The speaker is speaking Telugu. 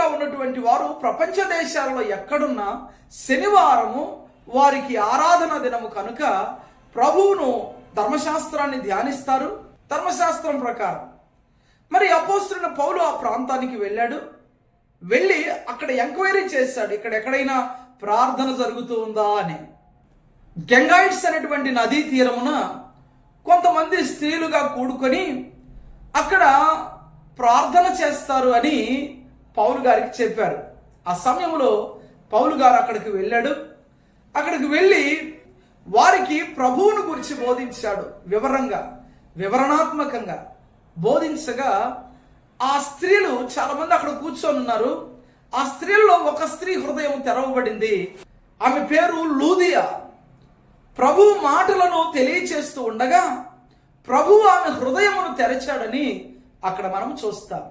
క్రైస్తవులుగా ఉన్నటువంటి వారు ప్రపంచ దేశాలలో ఎక్కడున్నా శనివారము వారికి ఆరాధన దినము కనుక ప్రభువును ధర్మశాస్త్రాన్ని ధ్యానిస్తారు. ధర్మశాస్త్రం ప్రకారం మరి అపోస్తలుడైన పౌలు ఆ ప్రాంతానికి వెళ్ళాడు. వెళ్ళి అక్కడ ఎంక్వైరీ చేశాడు, ఇక్కడ ఎక్కడైనా ప్రార్థన జరుగుతూ ఉందా అని. గెంగాయిడ్స్ అనేటువంటి నదీ తీరమున కొంతమంది స్త్రీలుగా కూడుకొని అక్కడ ప్రార్థన చేస్తారు అని పౌలు గారికి చెప్పారు. ఆ సమయంలో పౌలు గారు అక్కడికి వెళ్ళాడు. అక్కడికి వెళ్ళి వారికి ప్రభువును గురించి బోధించాడు. వివరణాత్మకంగా బోధించగా ఆ స్త్రీలు చాలా మంది అక్కడ కూర్చొని ఉన్నారు. ఆ స్త్రీల్లో ఒక స్త్రీ హృదయం తెరవబడింది. ఆమె పేరు లూదియా. ప్రభు మాటలను తెలియచేస్తూ ఉండగా ప్రభు ఆమె హృదయమును తెరచాడని అక్కడ మనం చూస్తాం.